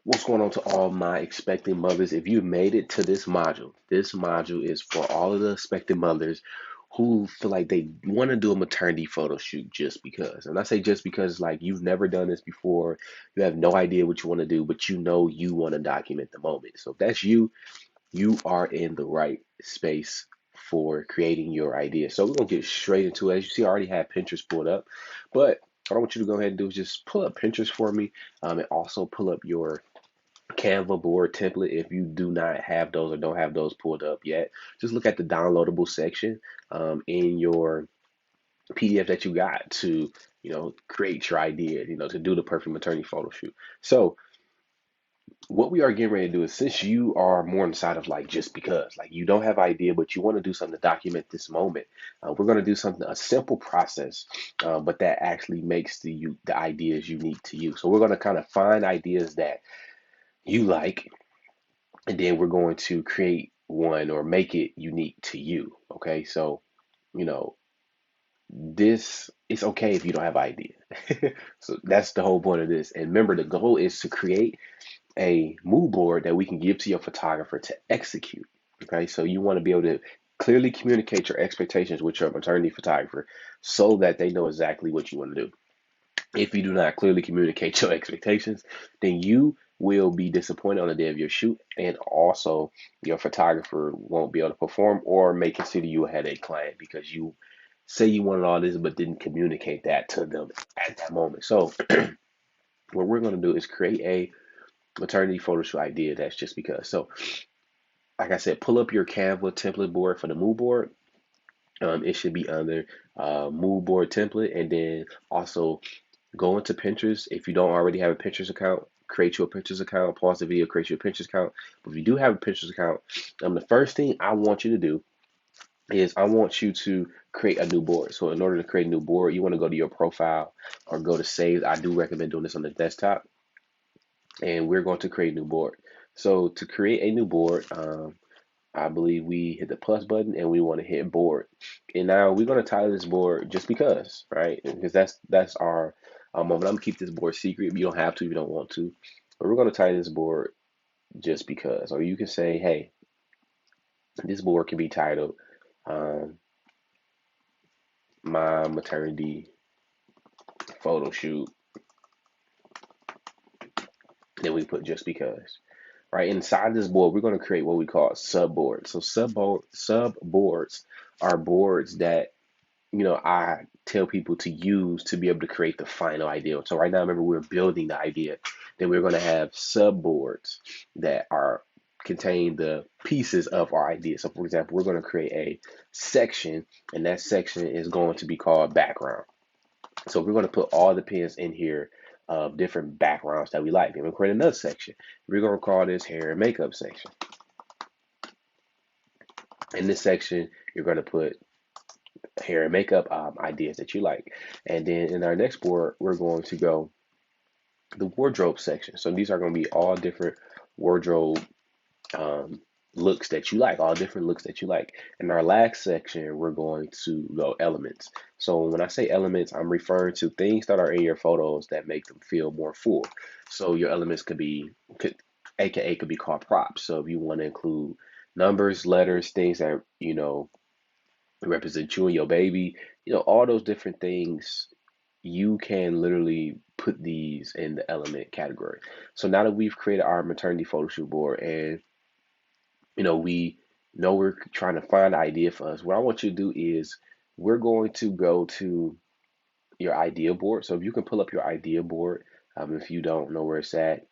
What's going on to all my expecting mothers? If you made it to this module is for all of the expecting mothers who feel like they want to do a maternity photo shoot just because. And I say just because, like, you've never done this before, you have no idea what you want to do, but you know you want to document the moment. So if that's you, you are in the right space for creating your idea. So we're gonna get straight into it. As you see, I already have Pinterest pulled up, but what I want you to go ahead and do is just pull up Pinterest for me, and also pull up your Canva board template. If you do not have those or don't have those pulled up yet, just look at the downloadable section in your PDF that you got to, create your idea, to do the perfect maternity photo shoot. So what we are getting ready to do is, since you are more on the side of like just because, like, you don't have idea, but you want to do something to document this moment, we're going to do something, a simple process, but that actually makes the ideas unique to you. So we're going to kind of find ideas that you like, and then we're going to create one or make it unique to you. Okay, so you know this it's okay if you don't have idea. So that's the whole point of this. And remember, the goal is to create a mood board that we can give to your photographer to execute. Okay, so you want to be able to clearly communicate your expectations with your maternity photographer so that they know exactly what you want to do. If you do not clearly communicate your expectations, then you will be disappointed on the day of your shoot, and also your photographer won't be able to perform or may consider you a headache client because you say you wanted all this but didn't communicate that to them at that moment. So what we're going to do is create a maternity photo shoot idea that's just because. So like I said, pull up your Canva template board for the mood board. It should be under mood board template, and then also go into Pinterest. If you don't already have a Pinterest account, create you a Pinterest account. Pause the video, create you a Pinterest account. But if you do have a Pinterest account, the first thing I want you to do is I want you to create a new board. So in order to create a new board, you want to go to your profile or go to save. I do recommend doing this on the desktop, and we're going to create a new board. So to create a new board, I believe we hit the plus button and we want to hit board. And now we're going to title this board just because, right? Because that's our moment. I'm gonna keep this board secret. You don't have to if you don't want to, but we're going to title this board just because. Or you can say, hey, this board can be titled um, my maternity photo shoot. Then we put just because. Right inside this board, we're going to create what we call subboards. So subboards are boards that I tell people to use to be able to create the final idea. So right now, remember, we're building the idea. Then we're going to have subboards that are contain the pieces of our idea. So for example, we're going to create a section, and that section is going to be called background. So we're going to put all the pins in here of different backgrounds that we like. And we'll create another section. We're going to call this hair and makeup section. In this section, you're going to put hair and makeup ideas that you like. And then in our next board, we're going to go the wardrobe section. So these are going to be all different wardrobe um, looks that you like, all different looks that you like. In our last section, we're going to go elements. So when I say elements, I'm referring to things that are in your photos that make them feel more full. So your elements AKA could be called props. So if you want to include numbers, letters, things that, represent you and your baby, all those different things, you can literally put these in the element category. So now that we've created our maternity photo shoot board, and we know we're trying to find an idea for us, what I want you to do is we're going to go to your idea board. So if you can pull up your idea board, if you don't know where it's at,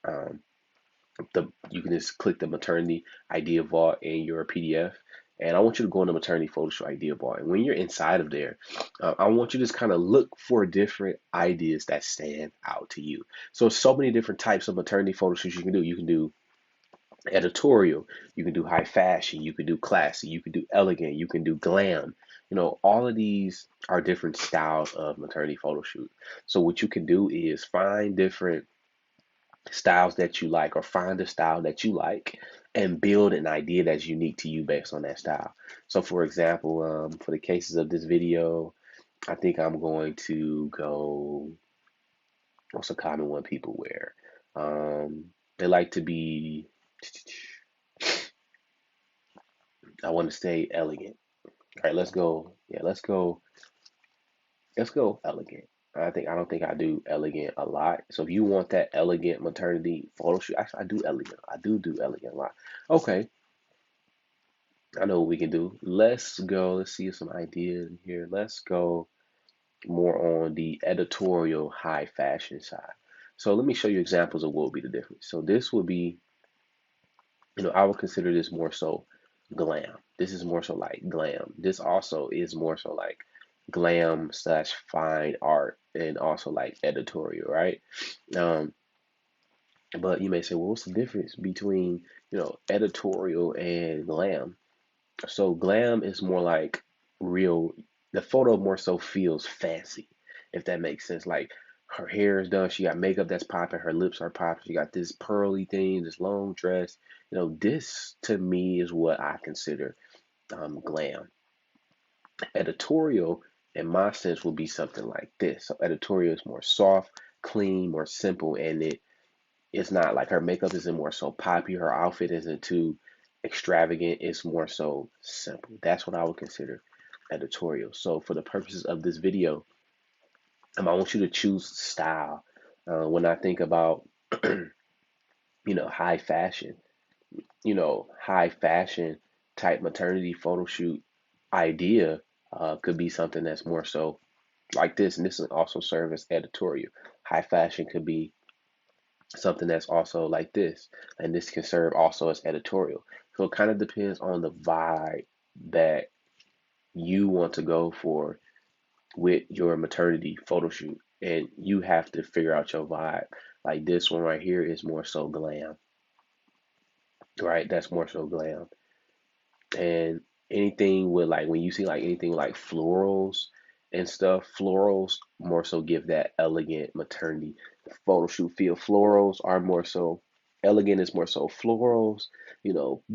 you can just click the maternity idea vault in your PDF. And I want you to go in the maternity Photoshop idea vault. And when you're inside of there, I want you to just kind of look for different ideas that stand out to you. So many different types of maternity photo shoots you can do. You can do editorial, you can do high fashion, you can do classy, you can do elegant, you can do glam. All of these are different styles of maternity photo shoot. So what you can do is find different styles that you like, or find a style that you like and build an idea that's unique to you based on that style. So for example, for the cases of this video, I think I'm going to go, what's a common one people wear? They like to be, I want to say elegant. All right, let's go. Yeah, let's go elegant. I don't think I do elegant a lot. So if you want that elegant maternity photo shoot, actually I do elegant. I do elegant a lot. Okay, I know what we can do. Let's go. Let's see some ideas here. Let's go more on the editorial high fashion side. So let me show you examples of what would be the difference. So this would be, I would consider this more so glam. This is more so like glam. This also is more so like glam slash fine art and also like editorial, right? Um, but you may say, well, what's the difference between, editorial and glam? So glam is more like real, the photo more so feels fancy, if that makes sense. Like her hair is done, she got makeup that's popping, her lips are popping, she got this pearly thing, this long dress. This to me is what I consider glam. Editorial, in my sense, would be something like this. So editorial is more soft, clean, more simple, and it's not like her makeup isn't more so poppy, her outfit isn't too extravagant, it's more so simple. That's what I would consider editorial. So for the purposes of this video, I want you to choose style. When I think about high fashion, high fashion type maternity photo shoot idea could be something that's more so like this, and this can also serve as editorial. High fashion could be something that's also like this, and this can serve also as editorial. So it kind of depends on the vibe that you want to go for with your maternity photo shoot, and you have to figure out your vibe. Like this one right here is more so glam, right? That's more so glam. And anything with like when you see like anything like florals and stuff, florals more so give that elegant maternity photo shoot feel. Florals are more so elegant is more so florals,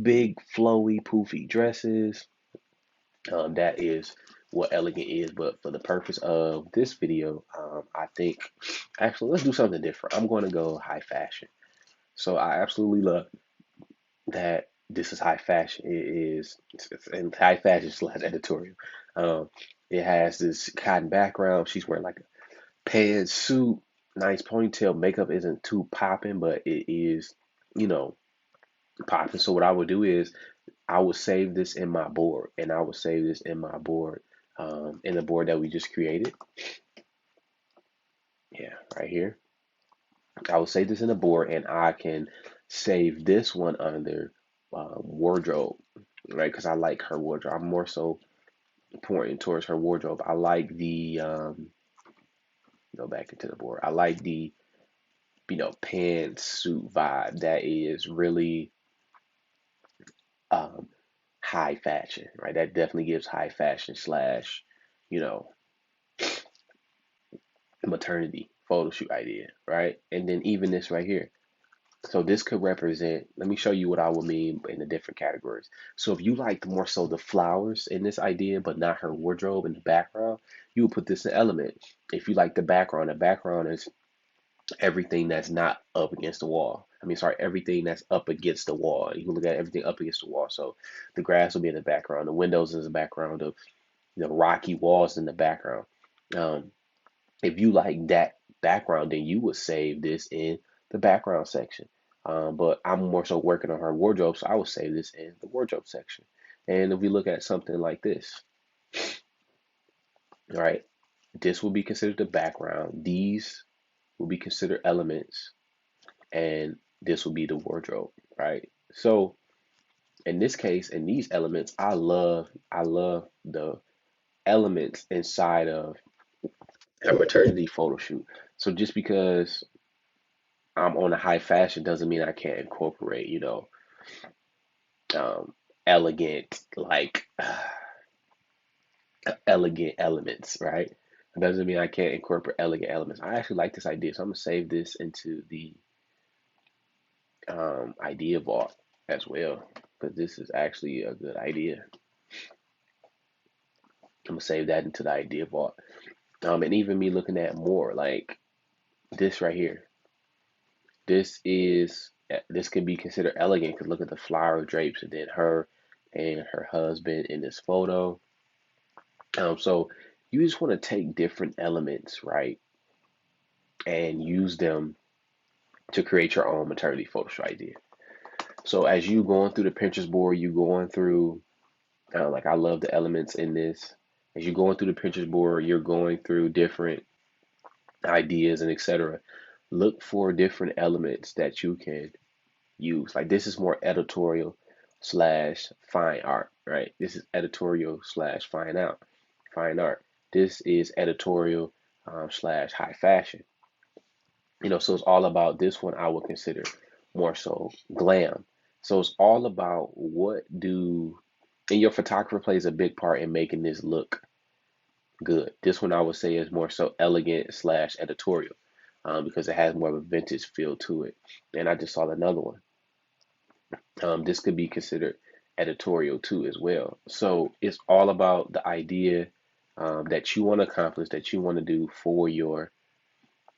big flowy poofy dresses. That is what elegant is. But for the purpose of this video, I think actually let's do something different. I'm going to go high fashion. So I absolutely love that this is high fashion. It's in high fashion slash editorial. Um, it has this cotton background. She's wearing like a pantsuit, nice ponytail. Makeup isn't too popping, but it is, you know, popping. So what I would do is I would save this in my board, and I would save this in my board, in the board that we just created. Yeah, right here. I will save this in the board, and I can save this one under wardrobe, right? Because I like her wardrobe. I'm more so pointing towards her wardrobe. I like the go back into the board. I like the pantsuit vibe that is really um, high fashion, right? That definitely gives high fashion slash you know maternity photo shoot idea, right? And then even this right here. So this could represent, let me show you what I would mean in the different categories. So if you like more so the flowers in this idea, but not her wardrobe in the background, you would put this in element. If you like the background is everything that's not up against the wall. I mean, sorry, everything that's up against the wall. You can look at everything up against the wall. So the grass will be in the background, the windows in the background, the rocky walls in the background. Um, if you like that background, then you would save this in the background section. But I'm more so working on her wardrobe, so I would save this in the wardrobe section. And if we look at something like this, all right, this will be considered the background. These will be considered elements, and this will be the wardrobe, right? So in this case, in these elements, I love the elements inside of a maternity photo shoot. So just because I'm on a high fashion doesn't mean I can't incorporate, um, elegant, like elegant elements, right? It doesn't mean I can't incorporate elegant elements. I actually like this idea, so I'm gonna save this into the idea vault as well, because this is actually a good idea. I'm gonna save that into the idea vault. And even me looking at more like this right here. This is This could be considered elegant because look at the flower drapes and then her and her husband in this photo. So you just want to take different elements, right, and use them to create your own maternity photo idea. So as you going through the Pinterest board, you going through like I love the elements in this. As you're going through the Pinterest board, you're going through different ideas and etc. Look for different elements that you can use. Like this is more editorial slash fine art, right? This is editorial slash fine art. This is editorial slash high fashion. So it's all about this one I would consider more so glam. So it's all about what do, and your photographer plays a big part in making this look good. This one I would say is more so elegant slash editorial because it has more of a vintage feel to it. And I just saw another one. This could be considered editorial too as well. So it's all about the idea that you want to accomplish, that you want to do for your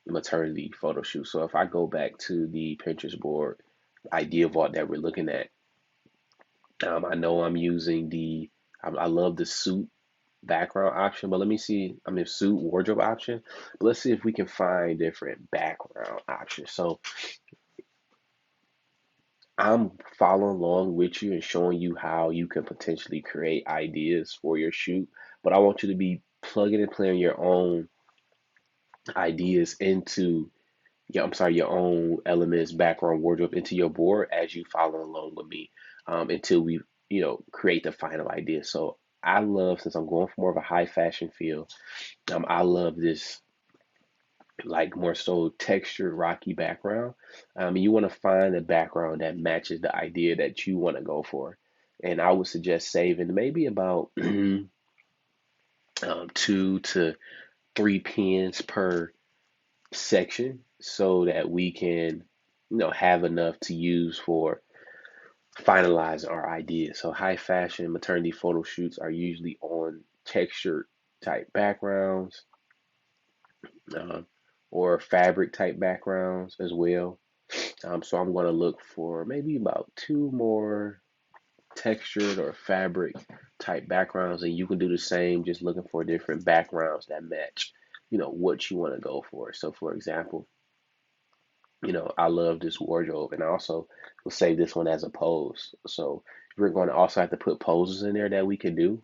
maternity photo shoot. So if I go back to the Pinterest board idea vault that we're looking at, I know I'm using I love the suit background option, but let me see, I mean suit wardrobe option, but let's see if we can find different background options. So I'm following along with you and showing you how you can potentially create ideas for your shoot, but I want you to be plugging and playing your own ideas into I'm sorry, your own elements, background, wardrobe into your board as you follow along with me until we, create the final idea. So I love, since I'm going for more of a high fashion feel, I love this like more so textured rocky background. You want to find a background that matches the idea that you want to go for. And I would suggest saving maybe about 2 to 3 pins per section so that we can, have enough to use for finalizing our ideas. So high fashion maternity photo shoots are usually on textured type backgrounds um, or fabric type backgrounds as well. So I'm going to look for maybe about 2 more textured or fabric type backgrounds, and you can do the same, just looking for different backgrounds that match, what you want to go for. So for example, I love this wardrobe, and I also will save this one as a pose. So we're going to also have to put poses in there that we can do.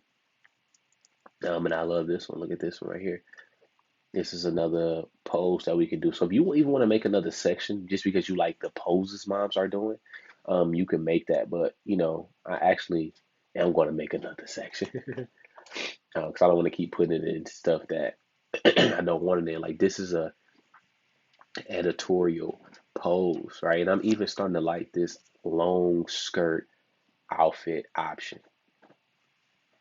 And I love this one. Look at this one right here. This is another pose that we can do. So if you even want to make another section, just because you like the poses moms are doing, you can make that. But I actually am going to make another section because I don't want to keep putting it in stuff that I don't want in there. Like this is a editorial pose, right? And I'm even starting to like this long skirt outfit option,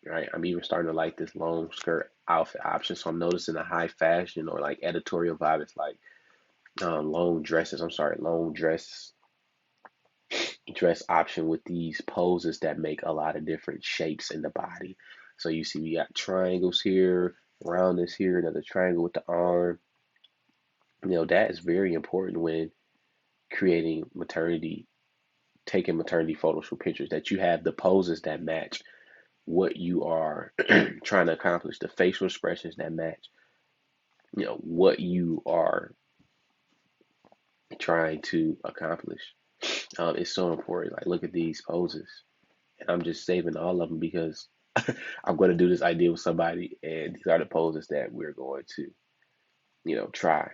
right? I'm even starting to like this long skirt outfit option. So I'm noticing a high fashion or like editorial vibe. It's like long dresses. I'm sorry, long dress option with these poses that make a lot of different shapes in the body. So you see, we got triangles here, round this here, another triangle with the arm. That is very important when creating taking maternity photos for pictures, that you have the poses that match what you are trying to accomplish, the facial expressions that match, what you are trying to accomplish. It's so important. Like, look at these poses, and I'm just saving all of them because I'm going to do this idea with somebody, and these are the poses that we're going to, try.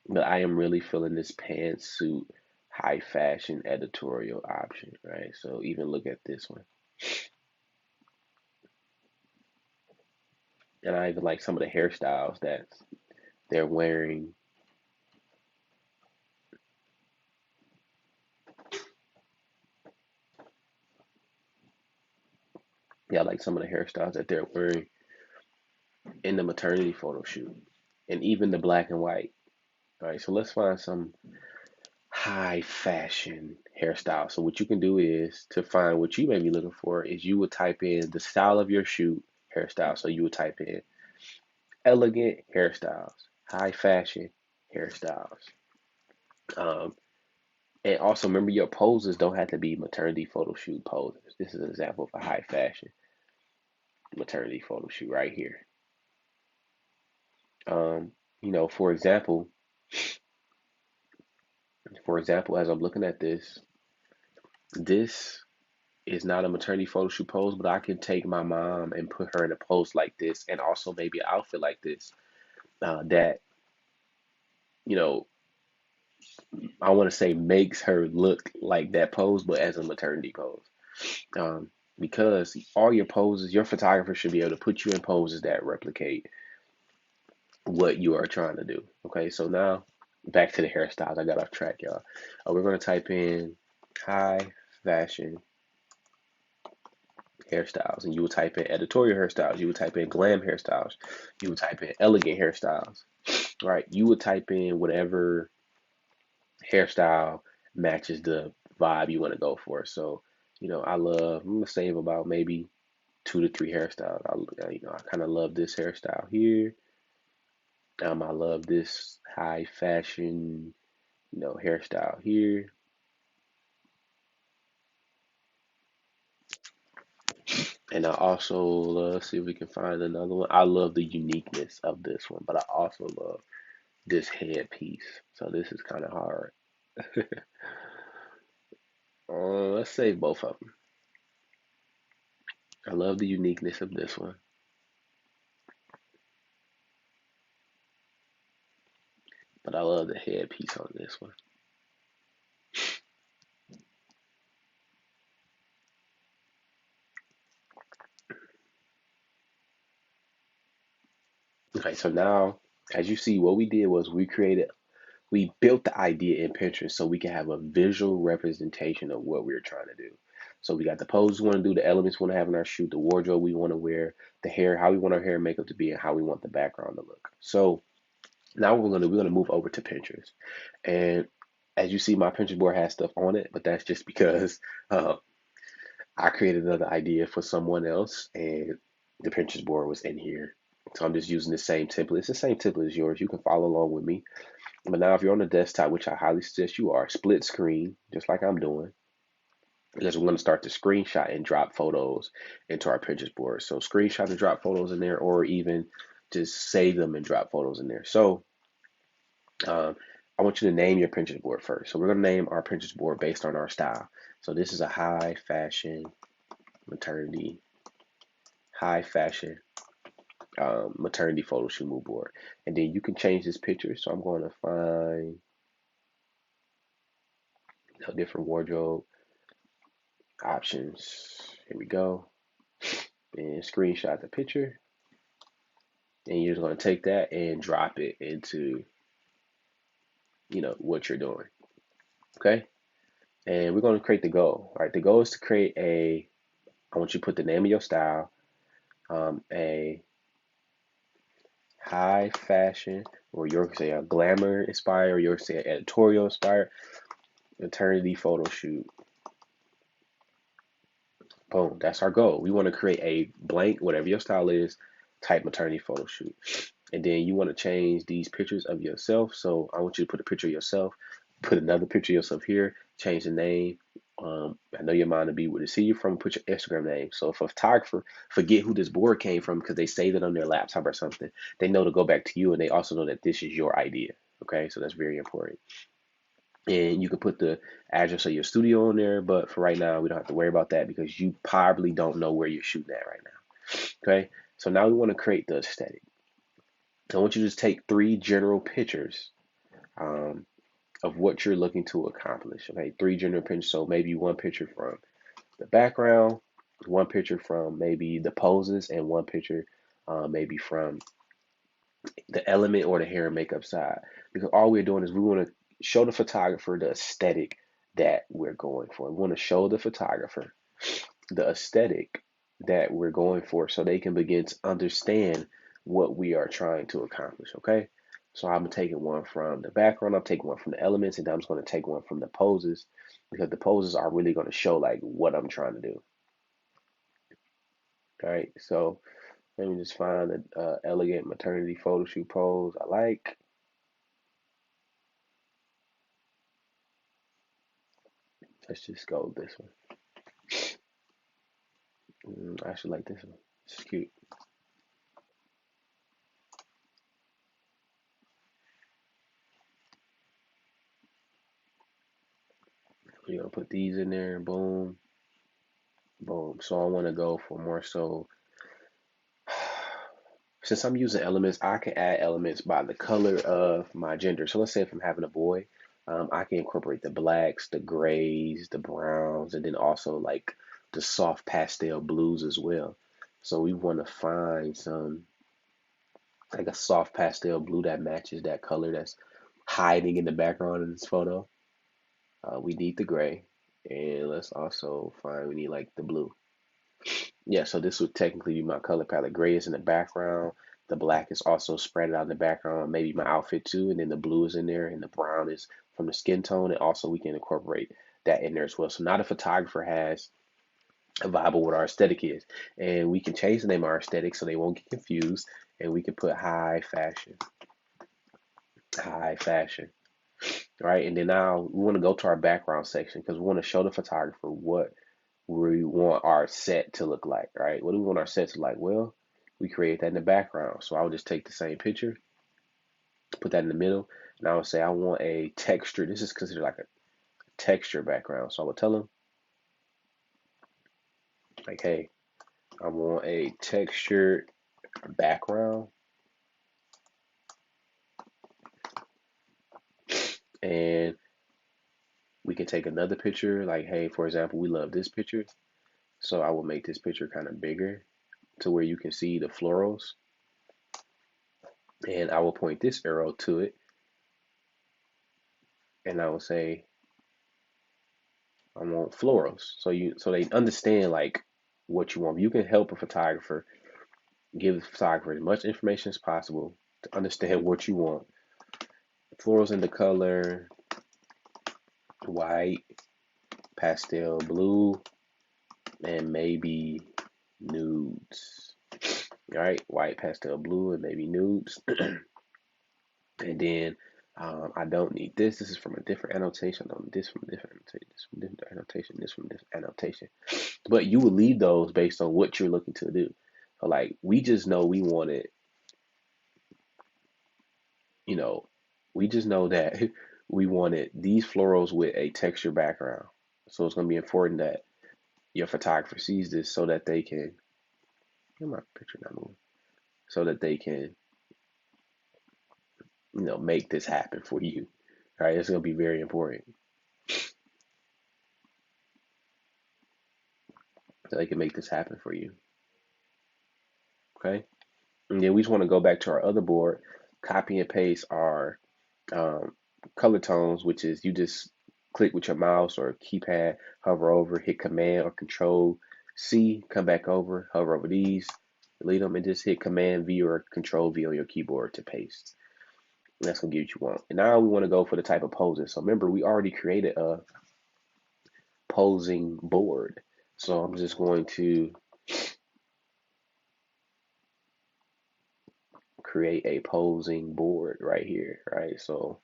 But I am really feeling this pantsuit high fashion editorial option, right? So even look at this one. And I even like some of the hairstyles that they're wearing. Yeah, I like some of the hairstyles that they're wearing in the maternity photo shoot. And even the black and white. All right, so let's find some high fashion hairstyle. So what you can do is to find what you may be looking for is you would type in the style of your shoot hairstyle. So you would type in elegant hairstyles, high fashion hairstyles. Um, And also remember your poses don't have to be maternity photo shoot poses. This is an example of a high fashion maternity photo shoot right here. Um, for example, as I'm looking at this is not a maternity photo shoot pose, but I can take my mom and put her in a pose like this, and also maybe an outfit like this. That you know, I want to say makes her look like that pose, but as a maternity pose. Um, because all your poses, your photographer should be able to put you in poses that replicate what you are trying to do. Okay, so now back to the hairstyles. I got off track, y'all. We're gonna type in high fashion hairstyles, and you would type in editorial hairstyles. You would type in glam hairstyles. You would type in elegant hairstyles. Right? You would type in whatever hairstyle matches the vibe you want to go for. So, I'm gonna save about maybe 2 to 3 hairstyles. I kind of love this hairstyle here. I love this high fashion, hairstyle here. And I also love, see if we can find another one. I love the uniqueness of this one, but I also love this headpiece. So this is kind of hard. Let's save both of them. I love the uniqueness of this one, but I love the headpiece on this one. Okay, so now, as you see, what we did was we built the idea in Pinterest so we can have a visual representation of what we are trying to do. So we got the pose we want to do, the elements we want to have in our shoot, the wardrobe we want to wear, the hair, how we want our hair and makeup to be, and how we want the background to look. So now we're gonna move over to Pinterest, and as you see, my Pinterest board has stuff on it, but that's just because uh, I created another idea for someone else, and the Pinterest board was in here. So I'm just using the same template. It's the same template as yours. You can follow along with me. But now, if you're on the desktop, which I highly suggest you are, split screen, just like I'm doing, because we're going to start to screenshot and drop photos into our Pinterest board. So screenshot and drop photos in there, or even just save them and drop photos in there. So um, I want you to name your Pinterest board first. So we're going to name our Pinterest board based on our style. So this is a maternity, high fashion maternity photo shoot mood board. And then you can change this picture. So I'm going to find a different wardrobe options. Here we go. And screenshot the picture. And you're just going to take that and drop it into, what you're doing. Okay. And we're going to create the goal. All right. The goal is to create I want you to put the name of your style, a high fashion, or you're say a glamour inspired, or you're say editorial inspired maternity photo shoot. Boom, that's our goal. We want to create a blank, whatever your style is, type maternity photo shoot. And then you want to change these pictures of yourself. So I want you to put a picture of yourself, put another picture of yourself here, change the name. I know your mind will be where to see you from, put your Instagram name. So if a photographer forget who this board came from because they saved it on their laptop or something, they know to go back to you, and they also know that this is your idea. Okay, so that's very important. And you can put the address of your studio on there, but for right now, we don't have to worry about that because you probably don't know where you're shooting at right now. Okay, so now we want to create the aesthetic. I want you to just take 3 general pictures um, of what you're looking to accomplish. Okay, 3 general pictures. So maybe one picture from the background, one picture from maybe the poses, and one picture maybe from the element or the hair and makeup side. Because all we're doing is we want to show the photographer the aesthetic that we're going for. We want to show the photographer the aesthetic that we're going for so they can begin to understand what we are trying to accomplish. Okay. So I'm taking one from the background, I'm taking one from the elements, and I'm just going to take one from the poses because the poses are really going to show like what I'm trying to do. All right. So let me just find an elegant maternity photo shoot pose I like. Let's just go with this one. I actually like this one. It's cute. We're gonna put these in there. Boom, boom. So I want to go for more so. Since I'm using elements, I can add elements by the color of my gender. So let's say if I'm having a boy, I can incorporate the blacks, the grays, the browns, and then also like the soft pastel blues as well. So we want to find some like a soft pastel blue that matches that color that's hiding in the background in this photo. We need the gray, and let's also find we need like the blue. Yeah, so this would technically be my color palette. Gray is in the background. The black is also spread out in the background, maybe my outfit too, and then the blue is in there, and the brown is from the skin tone, and also we can incorporate that in there as well. So now the photographer has a vibe of what our aesthetic is, and we can change the name of our aesthetic so they won't get confused, and we can put high fashion, right? And then now we want to go to our background section because we want to show the photographer what we want our set to look like, right? What do we want our set to look like? Well, we create that in the background. So I would just take the same picture, put that in the middle, and I would say I want a texture. This is considered like a texture background. So I would tell them, like, hey, I want a textured background. And we can take another picture, like, hey, for example, we love this picture. So I will make this picture kind of bigger to where you can see the florals. And I will point this arrow to it. And I will say, I want florals. So they understand like what you want. You can help a photographer, give the photographer as much information as possible to understand what you want. Florals in the color white, pastel blue, and maybe nudes. All right, white, pastel blue, and maybe nudes. And then I don't need this. This is from a different annotation. I don't need this from a different annotation. This from a different annotation. This from this annotation. But you would leave those based on what you're looking to do. So like we just know we wanted, you know, we just know that we wanted these florals with a texture background. So it's gonna be important that your photographer sees this so that they can get my picture not moving. So that they can, make this happen for you. All right, it's gonna be very important. So they can make this happen for you. Okay. And then we just want to go back to our other board, copy and paste our um, color tones, which is you just click with your mouse or keypad, hover over, hit Command or Control C, come back over, hover over these, delete them, and just hit Command V or Control V on your keyboard to paste. And that's gonna get what you want. And now we want to go for the type of poses. So remember, we already created a posing board. So I'm just going to create a posing board right here, right? So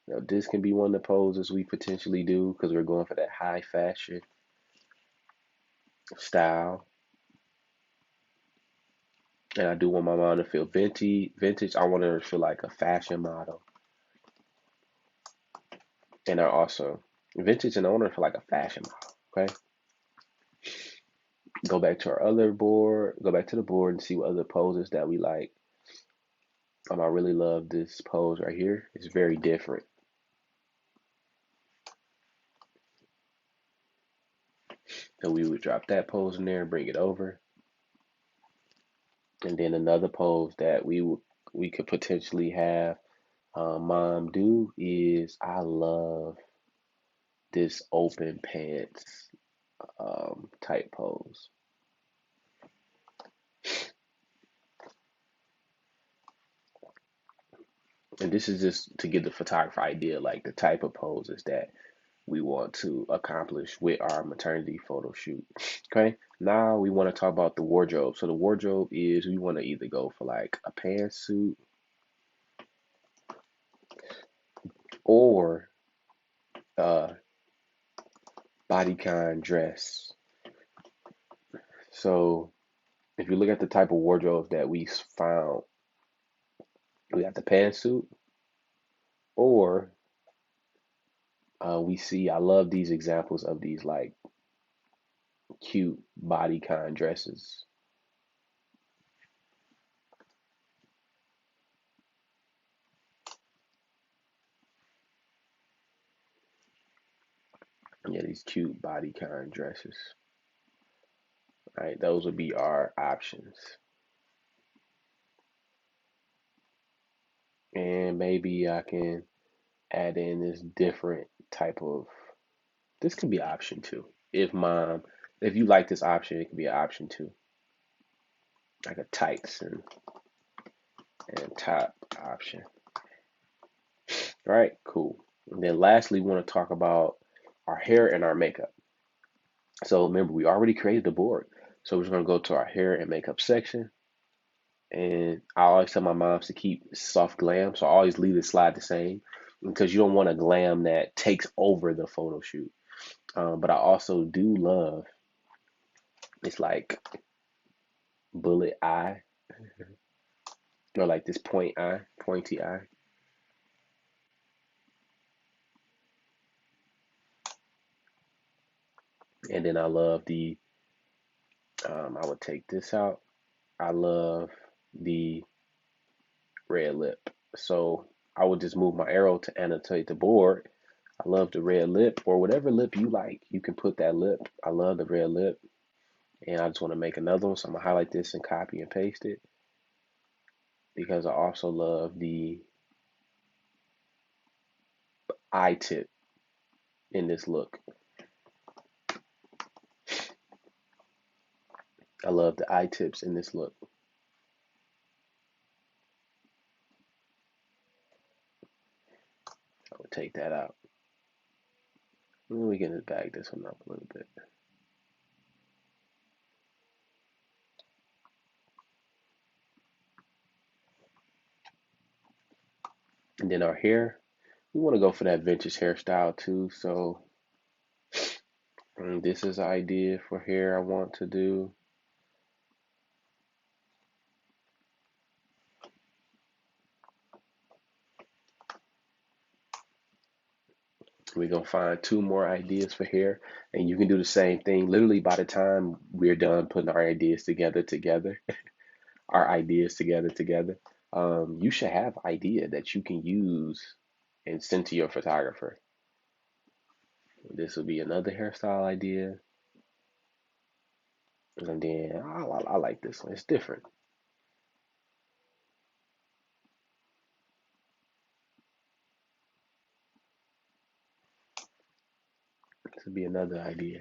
this can be one of the poses we potentially do because we're going for that high fashion style. And I do want my mom to feel vintage. I want her to feel like a fashion model. And I also vintage and I want her to feel like a fashion model. Okay. Go back to our other board, go back to the board and see what other poses that we like. I really love this pose right here. It's very different. So we would drop that pose in there and bring it over. And then another pose that we could potentially have mom do is I love this open pants type pose. And this is just to give the photographer idea like the type of poses that we want to accomplish with our maternity photo shoot. Okay, now we want to talk about the wardrobe. So the wardrobe is we want to either go for like a pantsuit or uh, bodycon dress. So if you look at the type of wardrobe that we found, we got the pantsuit, or we see. I love these examples of these like cute bodycon dresses. Yeah, these cute bodycon dresses. Right, those would be our options. And maybe I can add in this different type of. This could be option two. If mom, if you like this option, it could be an option two, like a tights and top option. All right, cool. And then lastly, we want to talk about our hair and our makeup. So remember, we already created the board. So we're just gonna go to our hair and makeup section. And I always tell my moms to keep soft glam, so I always leave the slide the same because you don't want a glam that takes over the photo shoot. But I also do love it's like bullet eye or like this pointy eye. And then I love the I would take this out. I love the red lip. So I would just move my arrow to annotate the board. I love the red lip or whatever lip you like. You can put that lip. I love the red lip. And I just want to make another one. So I'm going to highlight this and copy and paste it because I also love the eye tip in this look. I love the eye tips in this look. I would take that out. We can just bag this one up a little bit. And then our hair, we want to go for that vintage hairstyle too. So this is an idea for hair I want to do. We're gonna find two more ideas for hair, and you can do the same thing. Literally, by the time we're done putting our ideas together, our ideas together, you should have idea that you can use and send to your photographer. This will be another hairstyle idea, and then I like this one. It's different. This will be another idea.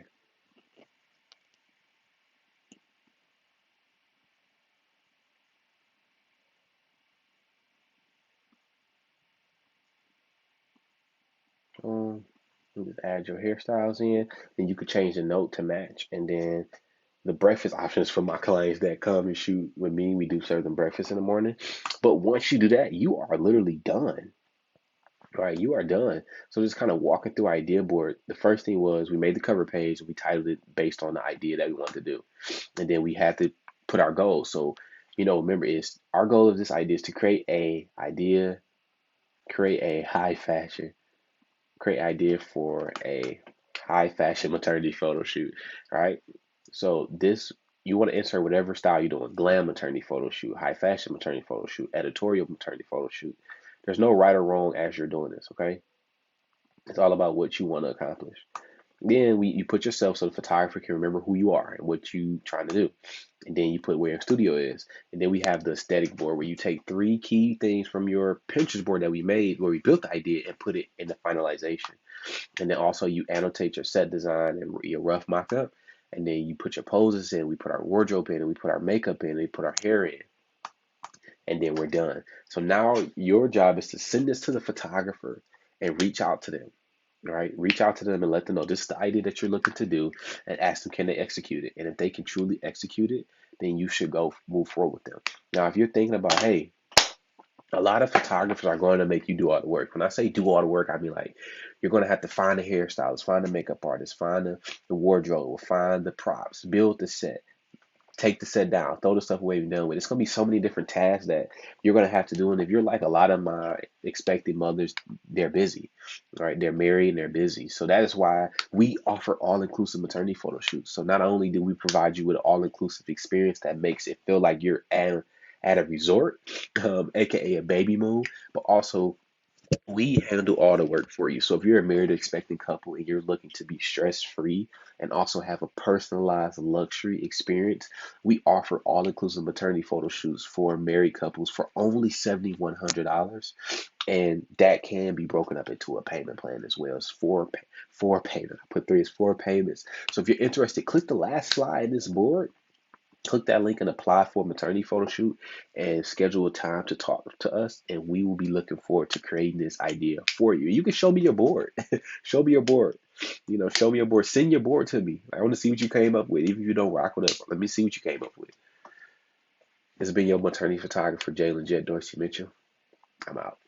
Um, you just add your hairstyles in, then you could change the note to match, and then the breakfast options for my clients that come and shoot with me. We do serve them breakfast in the morning. But once you do that, you are literally done. Right, you are done. So just kind of walking through our idea board. The first thing was we made the cover page. We titled it based on the idea that we wanted to do, and then we had to put our goals. So, remember, is our goal of this idea is to create a idea, create a high fashion, create idea for a high fashion maternity photo shoot. Right. So this you want to insert whatever style you're doing: glam maternity photo shoot, high fashion maternity photo shoot, editorial maternity photo shoot. There's no right or wrong as you're doing this. Okay, it's all about what you want to accomplish. Then you put yourself so the photographer can remember who you are and what you trying to do. And then you put where your studio is. And then we have the aesthetic board where you take three key things from your Pinterest board that we made where we built the idea and put it in the finalization. And then also you annotate your set design and your rough mock-up. And then you put your poses in, we put our wardrobe in, and we put our makeup in, and we put our hair in. And then we're done. So now your job is to send this to the photographer and reach out to them. All right, reach out to them and let them know this is the idea that you're looking to do, and ask them can they execute it. And if they can truly execute it, then you should go move forward with them. Now, if you're thinking about, hey, A lot of photographers are going to make you do all the work. When I say do all the work, I mean like you're going to have to find a hairstylist, find a makeup artist, find the wardrobe, find the props, build the set, take the set down, throw the stuff away and done with. It's gonna be so many different tasks that you're gonna have to do. And if you're like a lot of my expected mothers, they're busy, right? They're married and they're busy. So that is why we offer all-inclusive maternity photo shoots. So not only do we provide you with an all-inclusive experience that makes it feel like you're at a resort, aka a baby moon, but also we handle all the work for you. So if you're a married or expecting couple and you're looking to be stress free and also have a personalized luxury experience, we offer all inclusive maternity photo shoots for married couples for only $7,100. And that can be broken up into a payment plan as well. It's four payments. I put three as four payments. So if you're interested, click the last slide in this board, click that link and apply for a maternity photo shoot and schedule a time to talk to us, and we will be looking forward to creating this idea for you. You can show me your board. Show me your board. Show me your board. Send your board to me. I want to see what you came up with. Even if you don't rock with us, let me see what you came up with. This has been your maternity photographer, Jalen Jet Dorsey Mitchell. I'm out.